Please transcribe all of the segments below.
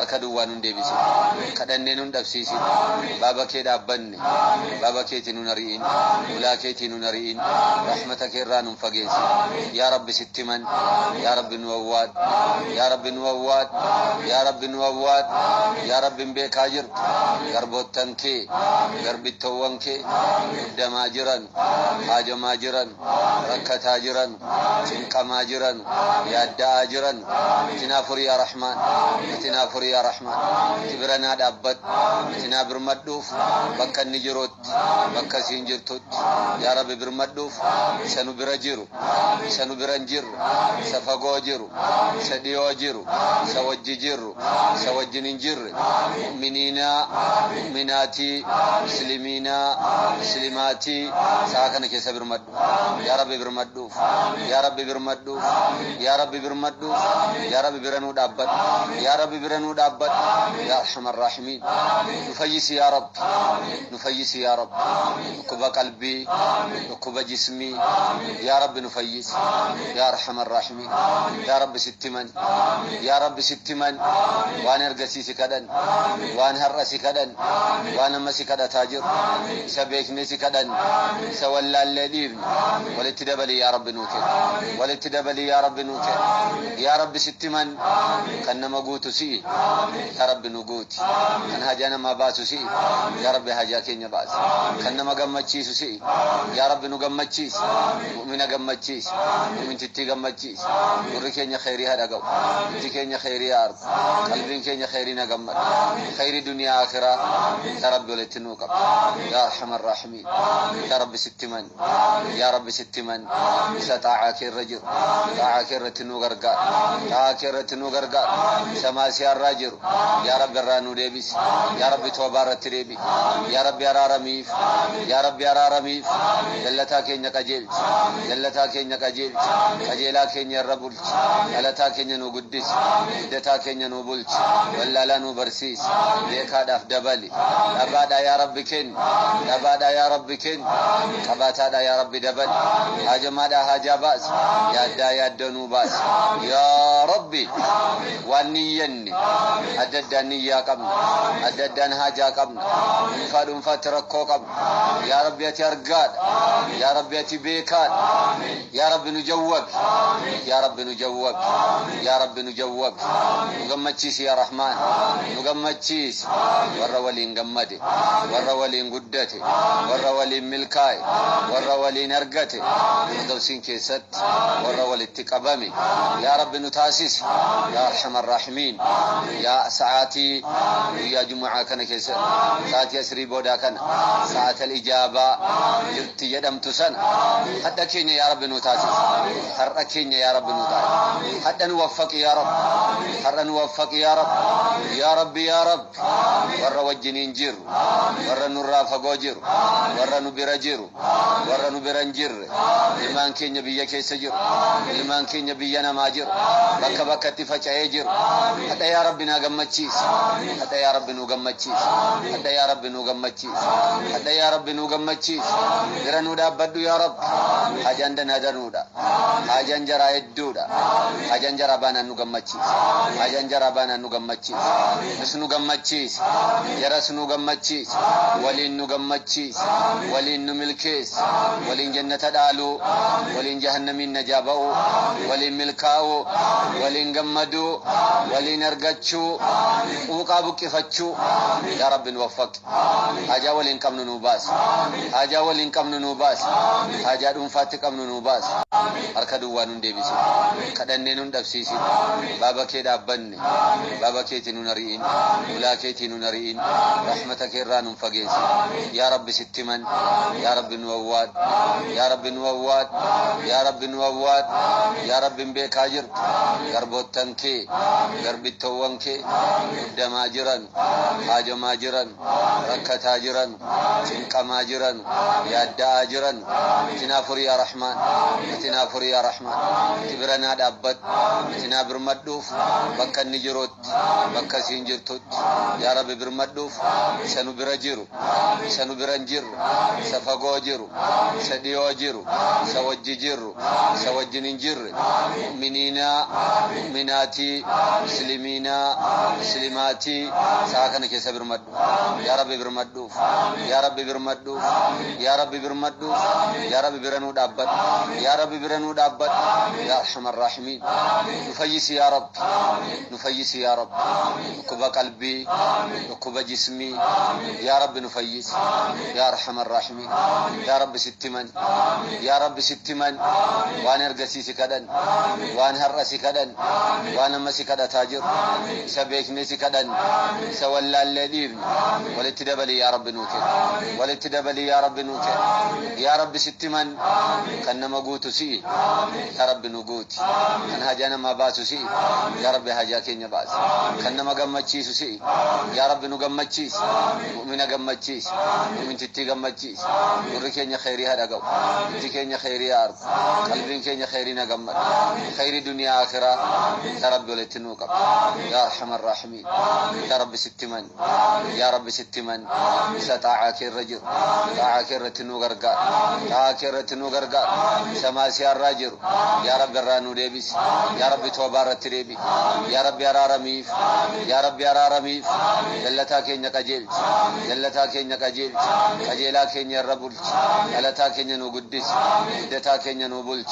harka duwwaa nun deebisin kadhannee nun dhabsiisin baaba kee dhaabbanne baaba keetii nun ari'in ulaa keetii nun ari'in rahmata kee irraa nun fageessin yaa rabbi sitti man yaa rabbi nu awwaad yaa rabbi nu awwaad yaa rabbi nu awwaad yaa rabbi beekaa jirtu garboottan kee garbittoowwan kee guddamaa jiran haajamaa jiran rakkataa jiran cinqamaa jiran yaaddaa jiran itinaa furii yaa rahmaan itinaa furii yaa rahmaan tibiranaa dhaabbat itinaa birmadhuuf bakka inni jirutti bakka siin jirtutti yaa rabbi birmadhuuf isa nu bira jiru isa nu biran jirru isa fagoo jiru isa dhiyoo jiru isa wajji jirru isa wajjin hin jirre mu'miniina mu'minaatii muslimiina muslimaatii saa kana keessa birmadhu yaa rabbi birmadhuuf yaa rabbi birmadhuuf yaa rabbi birmadhuuf yaa rabbi biranuu dhaabbat yaa rabbi biranuu dhaabbat yaa arhamar raahimiin nufayyisi yaa rabbi nufayyisi yaa rabbi dhukkuba qalbii dhukkuba jismii yaa rabbi nufayyisi yaa arhamar raahimiin yaa rabbi sitti man yaa rabbi sitti man waan ergasiisi kadhan waan har'asi kadhan waan amma si kadhataa jiru isa beekne si kadhan isa wallaallee dhiibne walitti dabali yaa rabbi nuu kenni walitti dabali yaa rabbi nuu kenni yaa rabbi sitti man kan nama guutu si'i yaa rabbi nu guuti kan hajaa nama baasu si'i yaa rabbi hajaa keenya baasi kan nama gammachiisu si'i yaa rabbi nu gammachiisi mu'mina gammachiisi mu'mintittii gammachiisi gurri keenya khayrii haa dhaga'u iji keenya khayrii haa argu qalbiin keenya khayrii na gammadu khayrii duniyaa akhiraa yaa rabbi walitti nuu qaba yaa arhamar raahimiin yaa rabbi sitti man yaa rabbi sitti man isa xaa'aa kee irra jiru xaa'aa kee irratti nuu gargaar xaa'aa kee irratti nuu gargaar isa maasiyaa irraa jiru yaa rabbi irraa nuu deebisi yaa rabbi toobaa irratti deebi yaa rabbi araaramiif yaa rabbi araaramiif jallataa keenya qajeelchi jallataa keenya qajeelchi qajeelaa keenya irra bulchi dhalataa keenya nuu guddisi hiddataa keenya nuu bulchi wallaalaa nuu barsiisi beekaadhaaf dabali dhabaadhaa yaa rabbi kenni dhabaadhaa yaa rabbi kenni qabaataadhaa yaa rabbi dabali haajamaadhaa haajaa baasi yaaddaa yaadda nuu baasi yaa rabbi waan niyyanne adda addaan niyyaa qabna adda addaan haajaa qabna dhuunfaa dhuunfaatti rakkoo qabna yaa rabbi ati argaadha yaa rabbi ati beekaadha yaa rabbi nu jawwabi yaa rabbi nu jawwabi yaa rabbi nu jawwabi nu gammachiisi yaa rahmaan nu gammachiisi warra waliin gammade warra waliin guddate warra waliin milkaaye warra waliin argate firdawsiin keessatti warra walitti qabame yaa rabbi nu taasisi yaa arhamar raahimiin yaa sa'aatii guyyaa jumu'aa kana keessa sa'aatii asrii boodaa kana sa'aatal ijaabaa jirti jedhamtu sana hadda keenya yaa rabbi nu taasisi har'a keenya yaa rabbi nu taasisi hadda nu waffaqi yaa rabbi har'a nu waffaqi yaa rabbi yaa rabbi yaa rabbi warra wajjiniin jiru warra nurraa fagoo jiru warra nu bira jiru warra nu biran jirre ilmaan keenya biyya keessa jiru ilmaan keenya biyya namaa jiru bakka bakkatti faca'ee jiru hadda yaa rabbi na gammachiisi hadda yaa rabbi nu gammachiisi hadda yaa rabbi nu gammachiisi hadda yaa rabbi nu gammachiisi bira nu dhaabbadhu yaa rabbi hajaan danaa danuudha hajaan jaraa hedduudha hajaan jaraa baanaan nu gammachiisi hajaan jaraa baanaan nu gammachiisi nus nu gammachiisi jaras nu gammachiisi waliin nu gammachiisi waliin nu milkeesi waliin jannata dhaaluu waliin jahannamiin najaa ba'uu waliin milkaa'uu waliin gammaduu waliin argachuu quuqaa buqqifachuu yaa rabbi nu waffaqi hajaa waliin qabnu nu baasi hajaa waliin qabnu nu baasi hajaa dhuunfaatti qabnu nu baasi harka duwwaa nun deebisin kadhannee nun dhabsiisin baaba kee dhaabbanne baaba keetii nun ari'in ulaa keetii nun ari'in rahmata kee irraa nun fageessin yaa rabbi sitti man yaa rabbi nu awwaad yaa rabbi nu awwaad yaa rabbi nu awwaad yaa rabbi beekaa jirtu garboottan kee garbittoowwan kee guddamaa jiran haajamaa jiran rakkataa jiran cinqamaa jiran yaaddaa jiran itinaa furii yaa rahmaan اتنا فري يا رحمن تبرنا دابت اتنا برمدوف بك النجروت بك سينجرتوت يا رب برمدوف سنو برجيرو سنو برنجيرو سفقو جيرو سديو جيرو سوجي جيرو سوجي ننجر مؤمنينا مؤمناتي مسلمينا مسلماتي ساكن كيس برمدو يا رب برمدوف يا رب برمدوف يا رب برمدوف يا رب برنو دابت يا رب برنو دابت يا ارحم الراحمين نفيس يا رب نفيس يا رب نكب قلبي نكب جسمي يا رب نفيس يا ارحم الراحمين يا رب ستمن يا رب ستمن وانا ارقسيسي كدن وانا هرسي كدن وانا مسي كدا تاجر سبيك نسي كدن سولا الليل ولتدبلي يا رب نوكل ولتدبلي يا رب نوكل يا رب ستمن كان مغوتو سي يا رب نغوت كان هاجانا ما باسو سي يا رب هاجاكين باس كان ما غمچيسو سي يا رب نغمچيس مؤمن غمچيس مؤمن تتي غمچيس وركينيا خيري هداغو تكينيا خيري ارض قلبين كينيا خيرنا غمد خير دنيا اخره يا رب ولتنوقب يا ارحم الراحمين يا رب ستمن يا رب ستمن استطاعك الرجل طاعك الرتنو غرغا طاعك الرتنو غرغا سماسي الراجر يا رب الرانو ديبس يا رب توبارت ديبي يا رب يرارميف يا رب يرارميف جلتا كينيا قجيل جلتا كينيا قجيل قجيلا كينيا ربول جلتا كينيا نو قدس قدتا كينيا نو بولج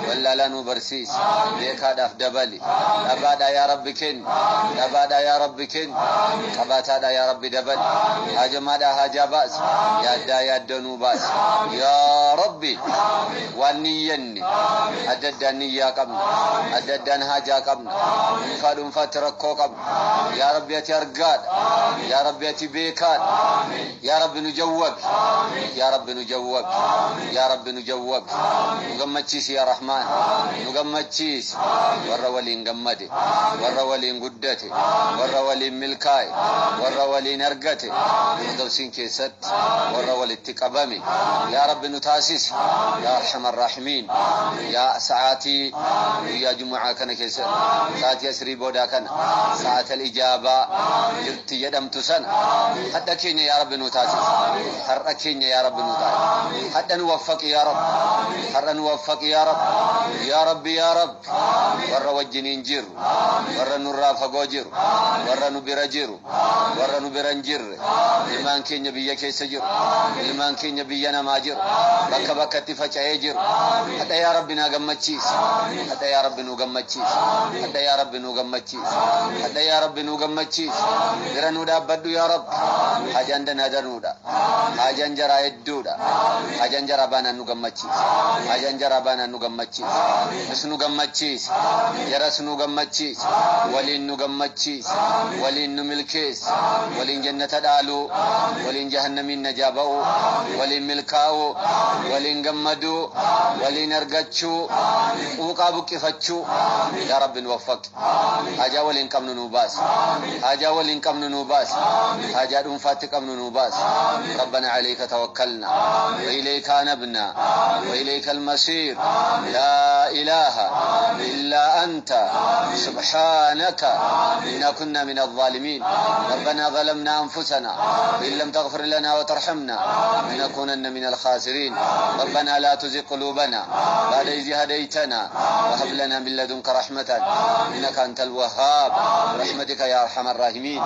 ولا لا نو برسيس ليكا داف دبلي دبادا يا رب كين دبادا يا رب كين قباتا دا يا رب دبل هاجمادا هاجا باس يا دا يا دنو باس يا ربي ونيني أددان نيا قبل أددان هاجا قبل فادم فتركو قبل يا رب يا ترقاد يا رب يا تبيكاد يا رب نجوب يا رب نجوب يا رب نجوب نغمچيس يا رحمن نغمچيس ور ولين غمدي ور ولين غدتي ور ولين ملكاي ور ولين ارغتي دوسين كيست ور ولتقبمي يا رب نتاسس يا ارحم الراحمين يا ساعتي يا جمعه كن كيس ساعتي اسري بودا كن ساعه الاجابه جرت يدمت سن حتى كين يا رب نتاسس حركين يا رب نتاسس حتى نوفق يا رب حر نوفق يا رب يا رب يا رب ور وجنين جير ور نورا فغوجير ور نبرجير ور نبرنجير لمن كين بيا كيسجير لمن كين بيا نماجير بك بك تفچايجير حتى يا ربنا غمچيس حتى يا رب نو غمچيس حتى يا رب نو غمچيس حتى يا رب نو غمچيس غرنو دابدو يا رب حاجان دنادنودا حاجان جرا يدودا حاجان جرا بانا نو غمچيس حاجان جرا بانا نو غمچيس اسنو غمچيس يرس نو غمچيس ولين نو غمچيس ولين نو ملكيس ولين جنة دالو ولين جهنم نجابو ولين ملكاو ولين غمدو ولين ارغچو وقابو كفچو يا رب نوفق حاجه ولين كم نوباس حاجه ولين كم نوباس حاجه دون فاتكم نوباس ربنا عليك توكلنا واليك نبنا واليك المصير لا اله الا انت سبحانك إنا كنا من الظالمين ربنا ظلمنا أنفسنا إن لم تغفر لنا وترحمنا لنكونن من الخاسرين ربنا لا تزغ قلوبنا بعد إذ هديتنا وهب لنا من لدنك رحمة إنك أنت الوهاب برحمتك يا أرحم الراحمين